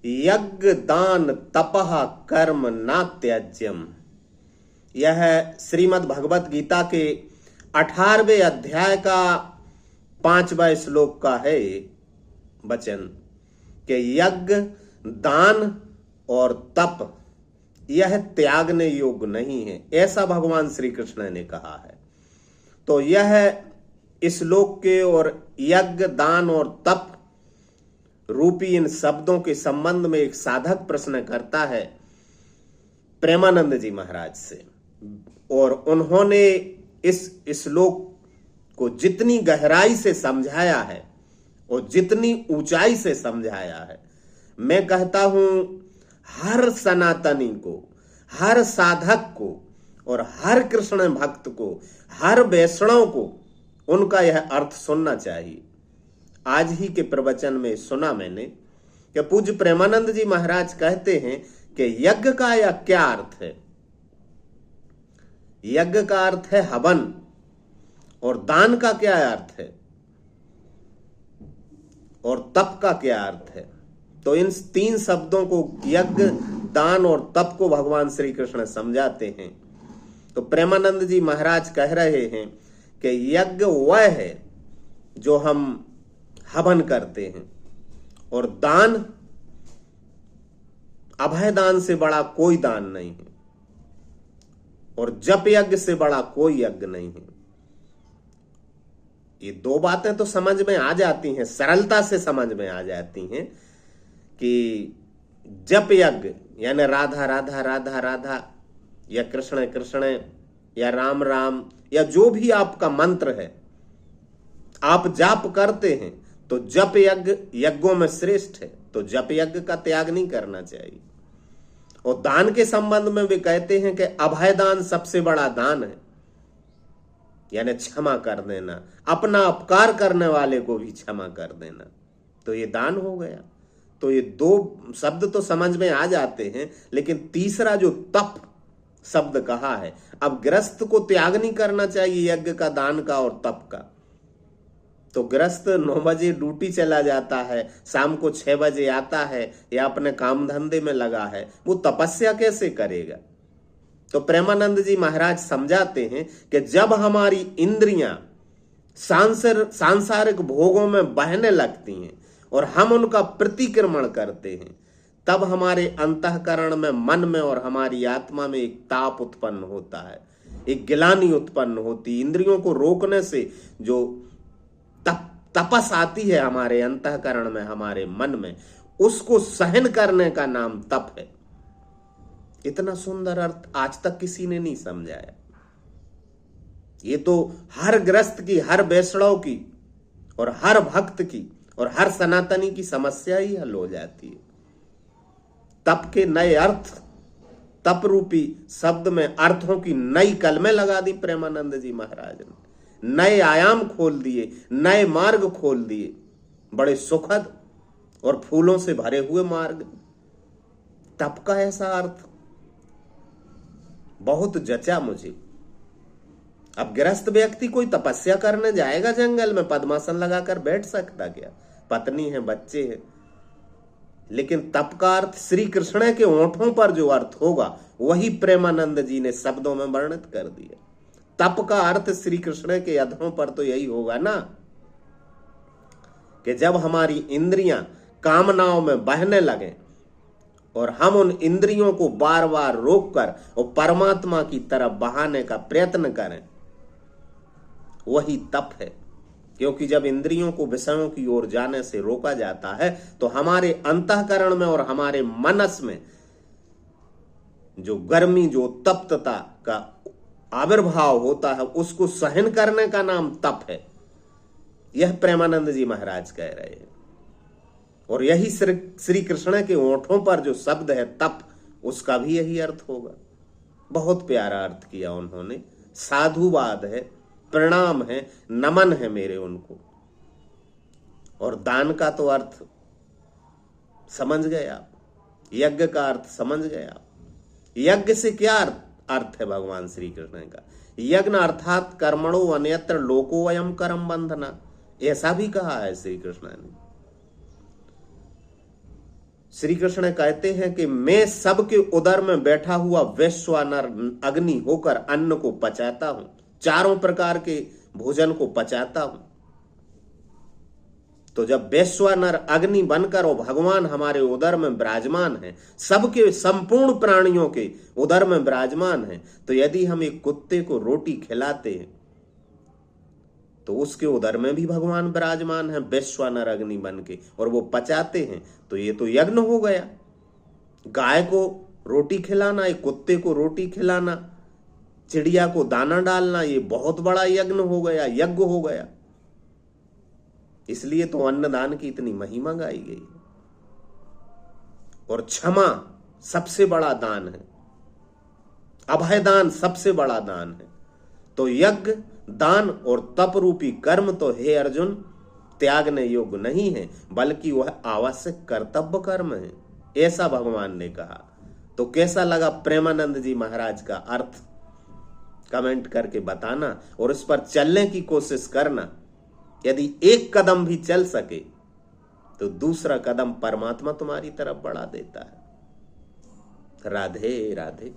यज्ञ दान तपः कर्म न त्याज्यम। यह श्रीमद् भगवत गीता के 18वें अध्याय का 5वां श्लोक का है वचन कि यज्ञ दान और तप यह त्यागने योग्य नहीं है, ऐसा भगवान श्री कृष्ण ने कहा है। तो यह श्लोक के और यज्ञ दान और तप रूपी इन शब्दों के संबंध में एक साधक प्रश्न करता है प्रेमानंद जी महाराज से, और उन्होंने इस श्लोक को जितनी गहराई से समझाया है और जितनी ऊंचाई से समझाया है, मैं कहता हूं हर सनातनी को, हर साधक को और हर कृष्ण भक्त को, हर वैष्णव को उनका यह अर्थ सुनना चाहिए। आज ही के प्रवचन में सुना मैंने कि पूज्य प्रेमानंद जी महाराज कहते हैं कि यज्ञ का या क्या अर्थ है। यज्ञ का अर्थ है हवन, और दान का क्या अर्थ है, और तप का क्या अर्थ है। तो इन 3 शब्दों को, यज्ञ दान और तप को भगवान श्री कृष्ण समझाते हैं। तो प्रेमानंद जी महाराज कह रहे हैं कि यज्ञ वह है जो हम हवन करते हैं, और दान, अभय दान से बड़ा कोई दान नहीं है, और जप यज्ञ से बड़ा कोई यज्ञ नहीं है। ये 2 बातें तो समझ में आ जाती हैं, सरलता से समझ में आ जाती हैं कि जप यज्ञ यानी राधा राधा राधा राधा, या कृष्ण कृष्ण, या राम राम, या जो भी आपका मंत्र है आप जाप करते हैं, तो जप यज्ञ यज्ञों में श्रेष्ठ है, तो जप यज्ञ का त्याग नहीं करना चाहिए। और दान के संबंध में वे कहते हैं कि अभय दान सबसे बड़ा दान है, यानी क्षमा कर देना, अपना अपकार करने वाले को भी क्षमा कर देना, तो ये दान हो गया। तो ये 2 शब्द तो समझ में आ जाते हैं, लेकिन तीसरा जो तप शब्द कहा है, अब गृहस्थ को त्याग नहीं करना चाहिए यज्ञ का, दान का और तप का। तो गृहस्थ 9 बजे ड्यूटी चला जाता है, शाम को 6 बजे आता है, या अपने काम धंधे में लगा है, वो तपस्या कैसे करेगा। तो प्रेमानंद जी महाराज समझाते हैं कि जब हमारी इंद्रियां सांसारिक भोगों में बहने लगती हैं और हम उनका प्रतिक्रमण करते हैं, तब हमारे अंतःकरण में, मन में और हमारी आत्मा में एक ताप उत्पन्न होता है, एक गिलानी उत्पन्न होती। इंद्रियों को रोकने से जो तपस आती है हमारे अंतःकरण में, हमारे मन में, उसको सहन करने का नाम तप है। इतना सुंदर अर्थ आज तक किसी ने नहीं समझाया। ये तो हर गृहस्थ की, हर वैष्णव की और हर भक्त की और हर सनातनी की समस्या ही हल हो जाती है। तप के नए अर्थ, तप रूपी शब्द में अर्थों की नई कलमें लगा दी प्रेमानंद जी महाराज ने, नए आयाम खोल दिए, नए मार्ग खोल दिए, बड़े सुखद और फूलों से भरे हुए मार्ग। तप का ऐसा अर्थ बहुत जचा मुझे। अब गृहस्थ व्यक्ति कोई तपस्या करने जाएगा जंगल में, पद्मासन लगाकर बैठ सकता क्या? पत्नी है, बच्चे हैं। लेकिन तप का अर्थ श्री कृष्ण के ओंठों पर जो अर्थ होगा, वही प्रेमानंद जी ने शब्दों में वर्णित कर दिया। तप का अर्थ श्री कृष्ण के अधरों पर तो यही होगा ना, कि जब हमारी इंद्रियां कामनाओं में बहने लगे और हम उन इंद्रियों को बार बार रोककर और परमात्मा की तरफ बहाने का प्रयत्न करें, वही तप है। क्योंकि जब इंद्रियों को विषयों की ओर जाने से रोका जाता है, तो हमारे अंतःकरण में और हमारे मनस में जो गर्मी, जो तप्तता का आविर्भाव होता है, उसको सहन करने का नाम तप है। यह प्रेमानंद जी महाराज कह रहे हैं। और यही श्री कृष्ण के ओंठों पर जो शब्द है तप, उसका भी यही अर्थ होगा। बहुत प्यारा अर्थ किया उन्होंने। साधुवाद है, प्रणाम है, नमन है मेरे उनको। और दान का तो अर्थ समझ गए आप, यज्ञ का अर्थ समझ गए आप। यज्ञ से क्या अर्थ है भगवान श्री कृष्ण का? यज्ञ अर्थात कर्मणो अन्यत्र लोको वयम कर्म बंधना, ऐसा भी कहा है श्री कृष्ण ने। श्री कृष्ण कहते हैं कि मैं सबके उदर में बैठा हुआ वैश्वानर अग्नि होकर अन्न को पचाता हूं, चारों प्रकार के भोजन को पचाता हूं। तो जब वैश्वानर अग्नि बनकर और भगवान हमारे उदर में विराजमान है, सबके संपूर्ण प्राणियों के उदर में विराजमान है, तो यदि हम एक कुत्ते को रोटी खिलाते हैं तो उसके उदर में भी भगवान विराजमान है वैश्वानर अग्नि बन के, और वो पचाते हैं, तो ये तो यज्ञ हो गया। गाय को रोटी खिलाना, एक कुत्ते को रोटी खिलाना, चिड़िया को दाना डालना, ये बहुत बड़ा यज्ञ हो गया, यज्ञ हो गया। इसलिए तो अन्नदान की इतनी महिमा गाई गई। और क्षमा सबसे बड़ा दान है, अभयदान सबसे बड़ा दान है। तो यज्ञ, दान और तप रूपी कर्म तो हे अर्जुन त्यागने योग्य नहीं है, बल्कि वह आवश्यक कर्तव्य कर्म है, ऐसा भगवान ने कहा। तो कैसा लगा प्रेमानंद जी महाराज का अर्थ कमेंट करके बताना, और इस पर चलने की कोशिश करना। यदि एक कदम भी चल सके तो दूसरा कदम परमात्मा तुम्हारी तरफ बढ़ा देता है। राधे राधे।